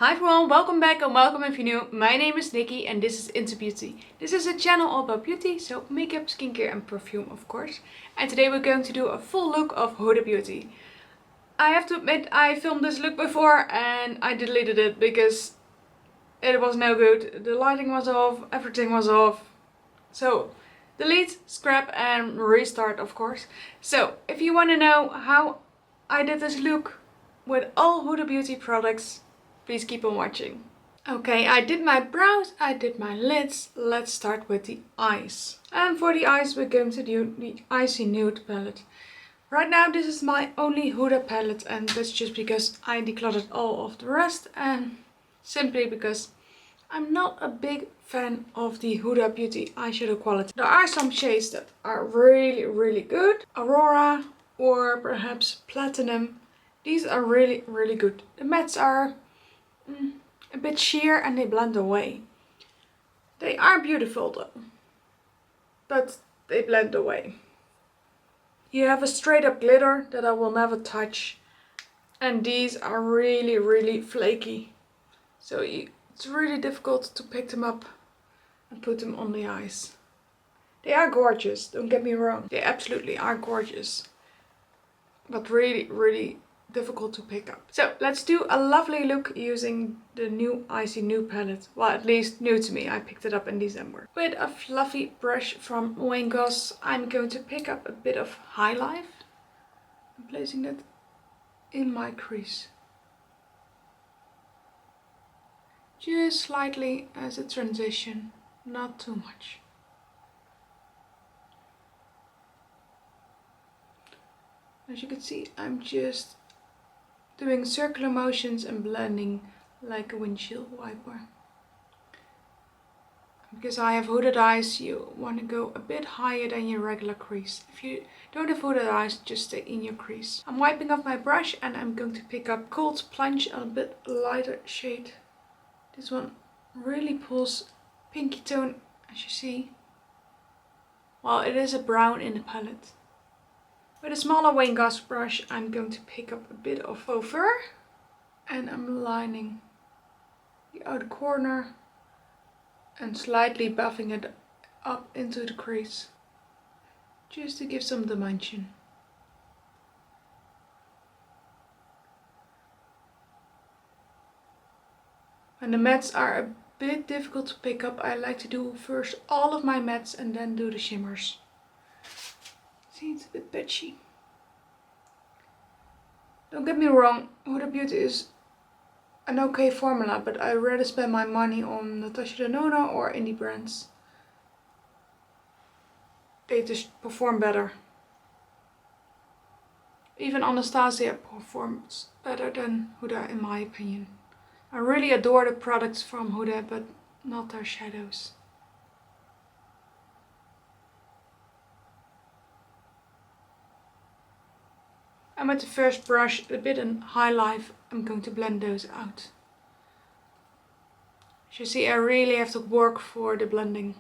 Hi everyone, welcome back and welcome if you're new. My name is Nikki and this is Icy Beauty. This is a channel all about beauty, so makeup, skincare and perfume of course. And today we're going to do a full look of Huda Beauty. I have to admit I filmed this look before and I deleted it because it was no good. The lighting was off, everything was off. So delete, scrap and restart of course. So if you want to know how I did this look with all Huda Beauty products, please keep on watching. Okay, I did my brows, I did my lids. Let's start with the eyes. And for the eyes we're going to do the Icy Nude palette. Right now this is my only Huda palette and that's just because I decluttered all of the rest and simply because I'm not a big fan of the Huda Beauty eyeshadow quality. There are some shades that are really good. Aurora or perhaps Platinum. These are really good. The mattes are a bit sheer and they blend away. They are beautiful though, but they blend away. You have a straight up glitter that I will never touch, and these are really flaky, so it's really difficult to pick them up and put them on the eyes. They are gorgeous, don't get me wrong, they absolutely are gorgeous, but really difficult to pick up. So let's do a lovely look using the new Icy Nude palette. Well, at least new to me. I picked it up in December. With a fluffy brush from Wayne Goss, I'm going to pick up a bit of highlight. I'm placing that in my crease. Just slightly as a transition, not too much. As you can see, I'm just doing circular motions and blending like a windshield wiper. Because I have hooded eyes, you want to go a bit higher than your regular crease. If you don't have hooded eyes, just stay in your crease. I'm wiping off my brush and I'm going to pick up Cold Plunge, a bit lighter shade. This one really pulls pinky tone, as you see. While it is a brown in the palette. With a smaller Wayne Goss brush, I'm going to pick up a bit of faux fur and I'm lining the outer corner and slightly buffing it up into the crease, just to give some dimension. When the mattes are a bit difficult to pick up, I like to do first all of my mattes and then do the shimmers. See, it's a bit patchy. Don't get me wrong, Huda Beauty is an okay formula, but I'd rather spend my money on Natasha Denona or indie brands. They just perform better. Even Anastasia performs better than Huda in my opinion. I really adore the products from Huda, but not their shadows. And with the first brush, a bit in highlight, I'm going to blend those out. As you see, I really have to work for the blending.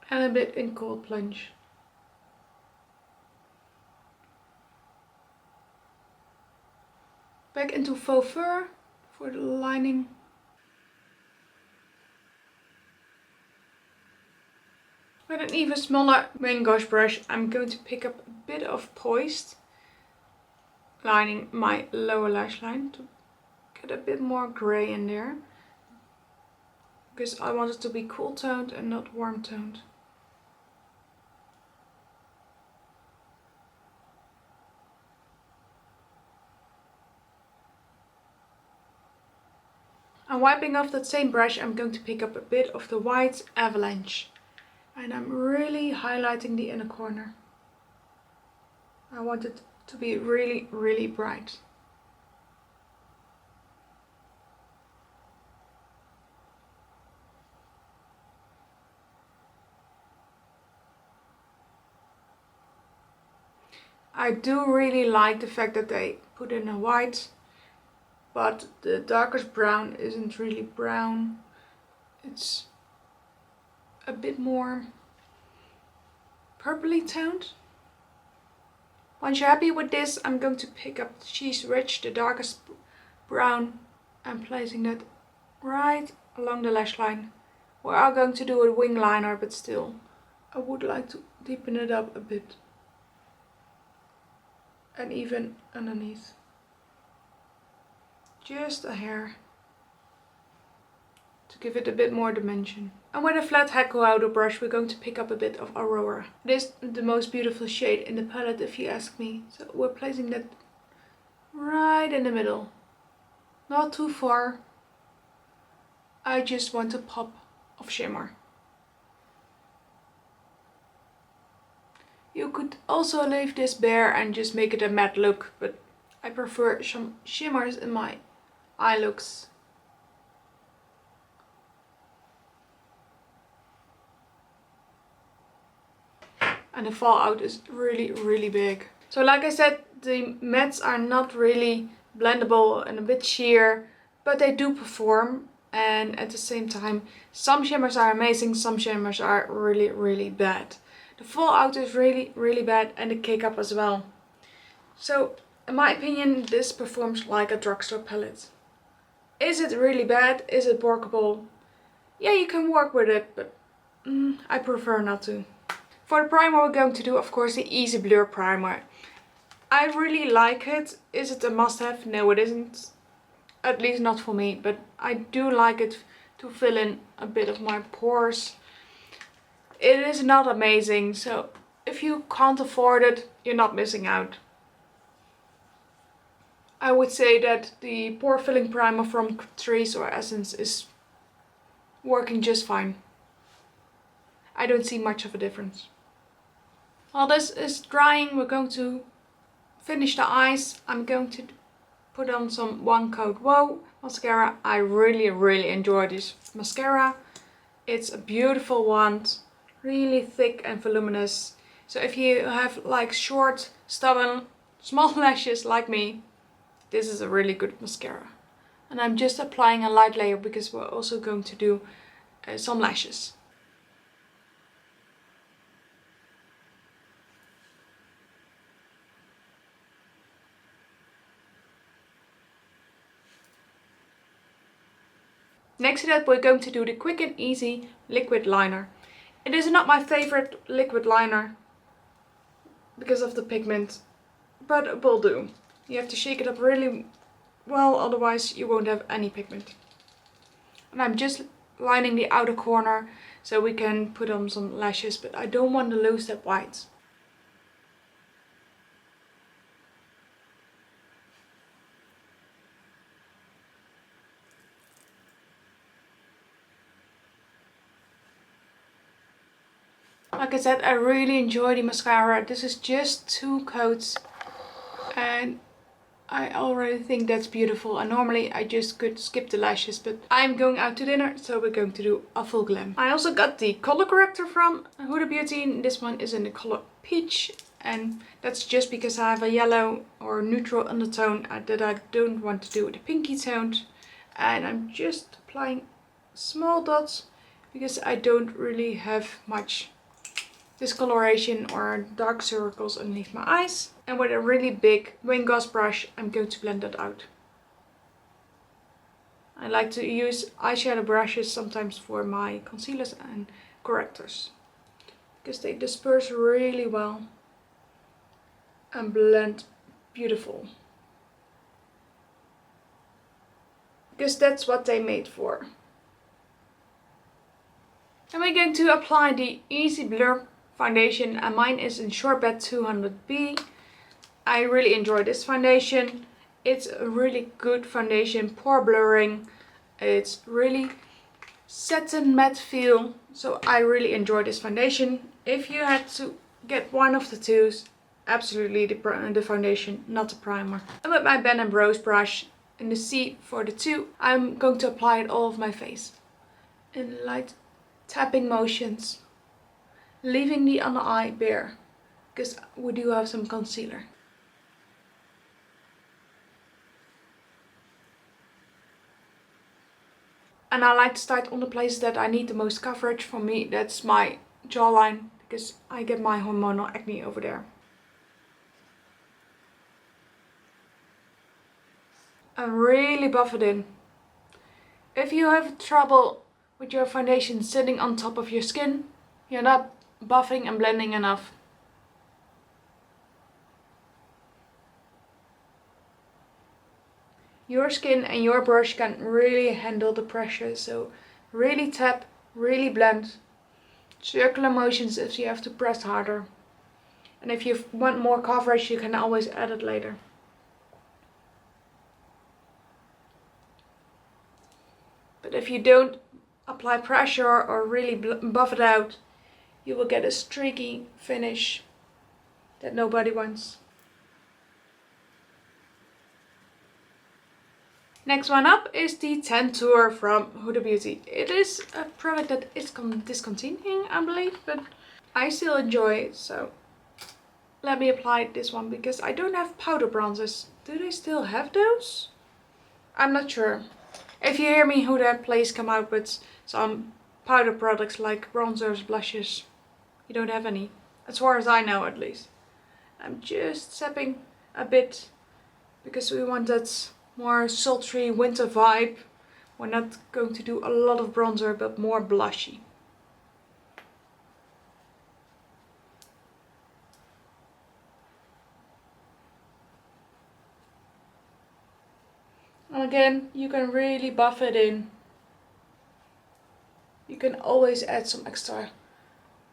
And a bit in Cold Plunge. Back into faux fur for the lining. With an even smaller Wayne Goss brush, I'm going to pick up a bit of Poised, lining my lower lash line to get a bit more grey in there, because I want it to be cool toned and not warm toned. And wiping off that same brush, I'm going to pick up a bit of the white Avalanche. And I'm really highlighting the inner corner. I want it to be really bright. I do really like the fact that they put in a white, but the darkest brown isn't really brown. It's a bit more purpley toned. Once you're happy with this, I'm going to pick up Cheese Rich, the darkest brown, and placing that right along the lash line. We are going to do a wing liner, but still, I would like to deepen it up a bit. And even underneath. Just a hair. To give it a bit more dimension. And with a flat Huda brush, we're going to pick up a bit of Aurora. This is the most beautiful shade in the palette, if you ask me. So we're placing that right in the middle. Not too far. I just want a pop of shimmer. You could also leave this bare and just make it a matte look, but I prefer some shimmers in my eye looks. And the fallout is really big. So like I said, the mattes are not really blendable and a bit sheer, but they do perform. And at the same time, some shimmers are amazing, some shimmers are really bad. The fallout is really bad, and the cake up as well. So in my opinion, this performs like a drugstore palette. Is it really bad? Is it workable? Yeah, you can work with it, but I prefer not to. For the primer, we're going to do, of course, the Easy Blur primer. I really like it. Is it a must-have? No, it isn't. At least not for me, but I do like it to fill in a bit of my pores. It is not amazing, so if you can't afford it, you're not missing out. I would say that the pore filling primer from Catrice or Essence is working just fine. I don't see much of a difference. While this is drying, we're going to finish the eyes. I'm going to put on some One Coat Wow mascara. I really enjoy this mascara. It's a beautiful one, really thick and voluminous. So if you have like short, stubborn, small lashes like me, this is a really good mascara. And I'm just applying a light layer because we're also going to do some lashes. Next to that, we're going to do the Quick and Easy liquid liner. It is not my favorite liquid liner because of the pigment, but it will do. You have to shake it up really well, otherwise you won't have any pigment. And I'm just lining the outer corner so we can put on some lashes, but I don't want to lose that white. Like I said, I really enjoy the mascara. This is just 2 coats and I already think that's beautiful. And normally I just could skip the lashes, but I'm going out to dinner, so we're going to do a full glam. I also got the color corrector from Huda Beauty. This one is in the color Peach, and that's just because I have a yellow or neutral undertone that I don't want to do with the pinky toned. And I'm just applying small dots because I don't really have much discoloration or dark circles underneath my eyes. And with a really big wing gauze brush, I'm going to blend that out. I like to use eyeshadow brushes sometimes for my concealers and correctors, because they disperse really well and blend beautiful. Because that's what they made for. And we're going to apply the Easy Blur foundation, and mine is in Short Bed 200B. I really enjoy this foundation. It's a really good foundation, pore blurring. It's really satin matte feel, so I really enjoy this foundation. If you had to get one of the two, absolutely the foundation, not the primer. And with my Ben & Bros brush in the C for the 2, I'm going to apply it all over my face in light tapping motions, leaving the under eye bare, because we do have some concealer. And I like to start on the places that I need the most coverage. For me, that's my jawline, because I get my hormonal acne over there. and really buff it in. If you have trouble with your foundation sitting on top of your skin, you're not buffing and blending enough. Your skin and your brush can really handle the pressure, so really tap, really blend. Circular motions if you have to press harder. And if you want more coverage, you can always add it later. But if you don't apply pressure or really buff it out, you will get a streaky finish that nobody wants. Next one up is the Tan Tour from Huda Beauty. It is a product that is discontinuing, I believe, but I still enjoy it, so let me apply this one because I don't have powder bronzers. Do they still have those? I'm not sure. If you hear me, Huda, please come out with some powder products like bronzers, blushes. You don't have any, as far as I know at least. I'm just tapping a bit because we want that more sultry winter vibe. We're not going to do a lot of bronzer, but more blushy. And again, you can really buff it in. You can always add some extra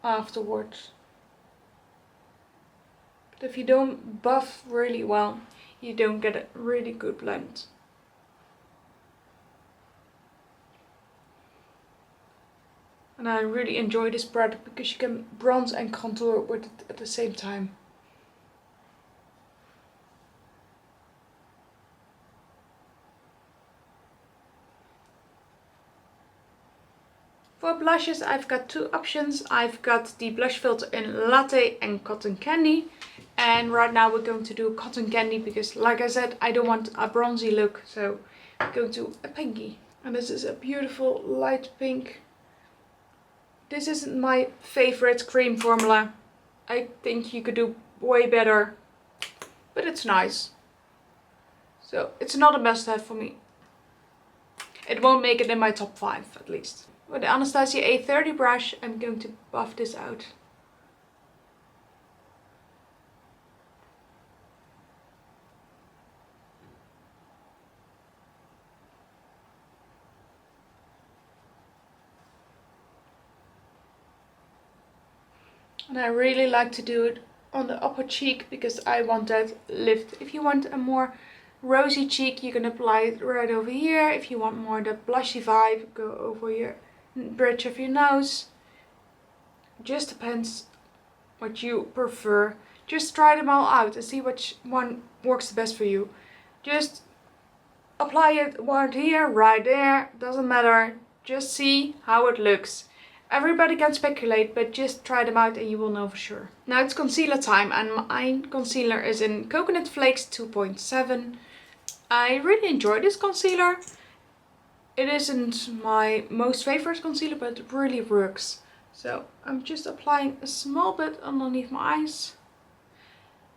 afterwards. But if you don't buff really well, you don't get a really good blend. And I really enjoy this product because you can bronze and contour with it at the same time. For blushes, I've got two options. I've got the blush filter in Latte and Cotton Candy. And right now we're going to do Cotton Candy because, like I said, I don't want a bronzy look. So I'm going to a pinky. And this is a beautiful light pink. This isn't my favorite cream formula. I think you could do way better. But it's nice. So it's not a must-have for me. It won't make it in my top 5 at least. With the Anastasia A30 brush, I'm going to buff this out. And I really like to do it on the upper cheek because I want that lift. If you want a more rosy cheek, you can apply it right over here. If you want more the blushy vibe, go over your bridge of your nose. Just depends what you prefer. Just try them all out and see which one works the best for you. Just apply it right here, right there, doesn't matter. Just see how it looks. Everybody can speculate, but just try them out and you will know for sure. Now it's concealer time, and my concealer is in Coconut Flakes 2.7. I really enjoy this concealer. It isn't my most favorite concealer, but it really works. So I'm just applying a small bit underneath my eyes.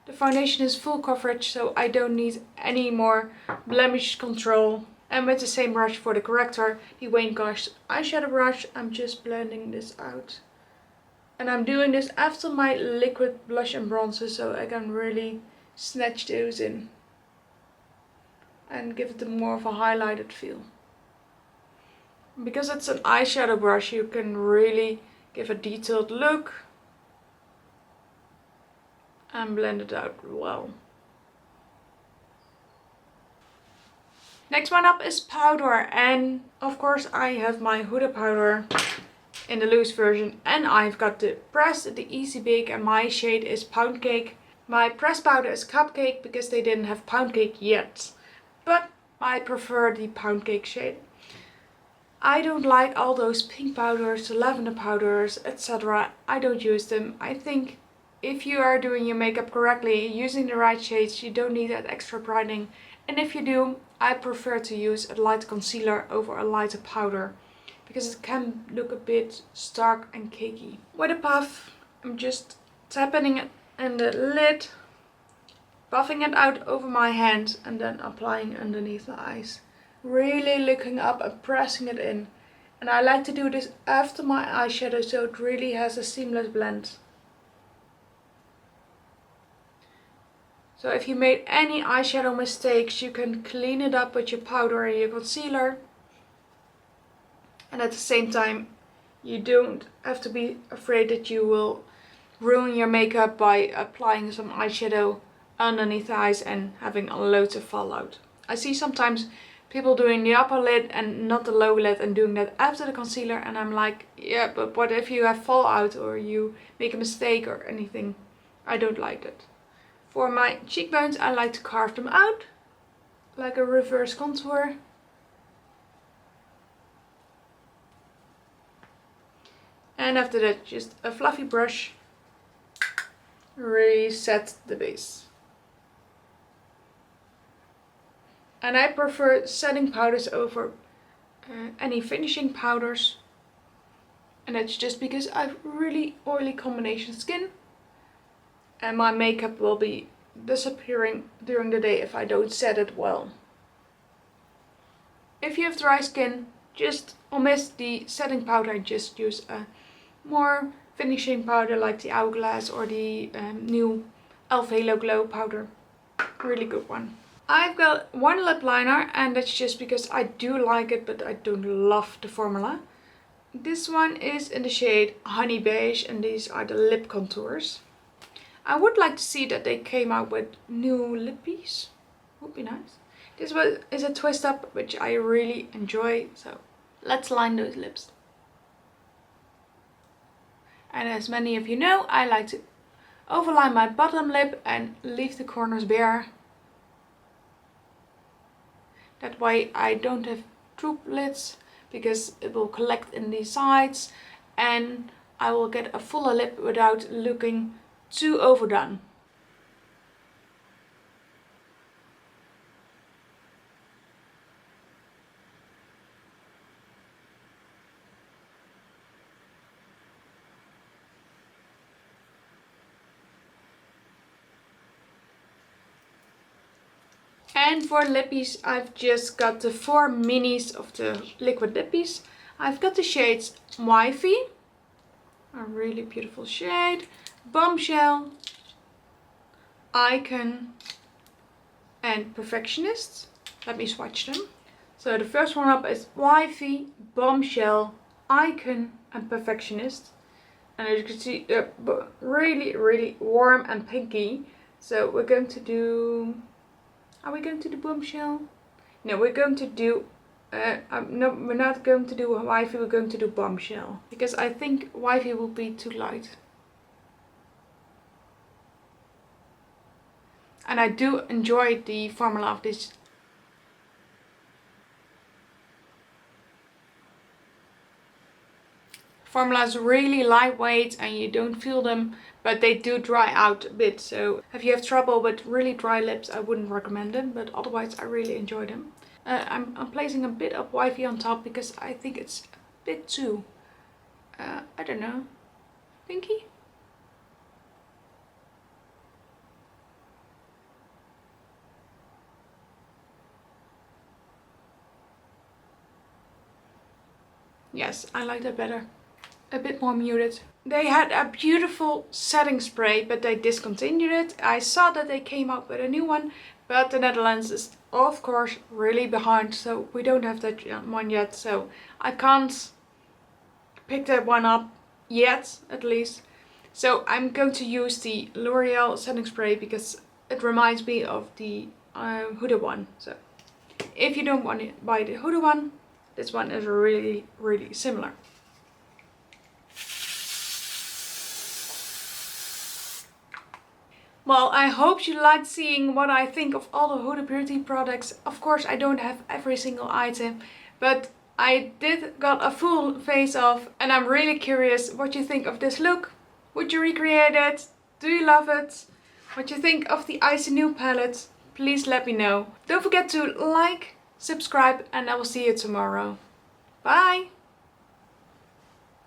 The foundation is full coverage, so I don't need any more blemish control. And with the same brush for the corrector, the Wayne Gosh eyeshadow brush, I'm just blending this out. And I'm doing this after my liquid blush and bronzer, so I can really snatch those in. And give it more of a highlighted feel. Because it's an eyeshadow brush, you can really give a detailed look. And blend it out well. Next one up is powder, and of course I have my Huda powder in the loose version, and I've got the pressed, the Easy Bake, and my shade is Pound Cake. My pressed powder is Cupcake because they didn't have Pound Cake yet, but I prefer the Pound Cake shade. I don't like all those pink powders, lavender powders, etc. I don't use them. I think if you are doing your makeup correctly, using the right shades, you don't need that extra brightening. And if you do, I prefer to use a light concealer over a lighter powder, because it can look a bit stark and cakey. With a puff, I'm just tapping it in the lid buffing it out over my hand and then applying underneath the eyes. Really looking up and pressing it in. And I like to do this after my eyeshadow so it really has a seamless blend. So if you made any eyeshadow mistakes, you can clean it up with your powder and your concealer. And at the same time, you don't have to be afraid that you will ruin your makeup by applying some eyeshadow underneath the eyes and having loads of fallout. I see sometimes people doing the upper lid and not the lower lid and doing that after the concealer, and I'm like, yeah, but what if you have fallout or you make a mistake or anything? I don't like that. For my cheekbones, I like to carve them out like a reverse contour. And after that, just a fluffy brush, reset the base. And I prefer setting powders over any finishing powders. And that's just because I have really oily combination skin. And my makeup will be disappearing during the day if I don't set it well. If you have dry skin, just omit the setting powder and just use a more finishing powder like the Hourglass or the new e.l.f. Halo Glow powder. Really good one. I've got one lip liner and that's just because I do like it, but I don't love the formula. This one is in the shade Honey Beige and these are the lip contours. I would like to see that they came out with new lippies. Would be nice. This one is a twist up which I really enjoy, so let's line those lips. And as many of you know, I like to overline my bottom lip and leave the corners bare. That way I don't have droop lids because it will collect in the sides and I will get a fuller lip without looking too overdone. And for lippies, I've just got the 4 minis of the liquid lippies. I've got the shades Wifey, a really beautiful shade, Bombshell, Icon and Perfectionist. Let me swatch them. So the first one up is Wifey, Bombshell, Icon and Perfectionist. And as you can see, they're really warm and pinky. So we're going to do... Are we going to do Bombshell? No, we're going to do... no, we're not going to do Wifey, we're going to do Bombshell. Because I think Wifey will be too light. And I do enjoy the formula of this. Formula is really lightweight and you don't feel them, but they do dry out a bit. So if you have trouble with really dry lips, I wouldn't recommend them, but otherwise I really enjoy them. I'm placing a bit of Wifey on top because I think it's a bit too, I don't know, pinky? Yes, I like that better. A bit more muted. They had a beautiful setting spray, but they discontinued it. I saw that they came out with a new one, but the Netherlands is of course really behind, so we don't have that one yet. So I can't pick that one up yet, at least. So I'm going to use the L'Oreal setting spray because it reminds me of the Huda one. So if you don't want to buy the Huda one, this one is really similar. Well, I hope you liked seeing what I think of all the Huda Beauty products. Of course, I don't have every single item, but I did got a full face off and I'm really curious what you think of this look. Would you recreate it? Do you love it? What you think of the Icy Nude palette? Please let me know. Don't forget to like, subscribe, and I will see you tomorrow. Bye!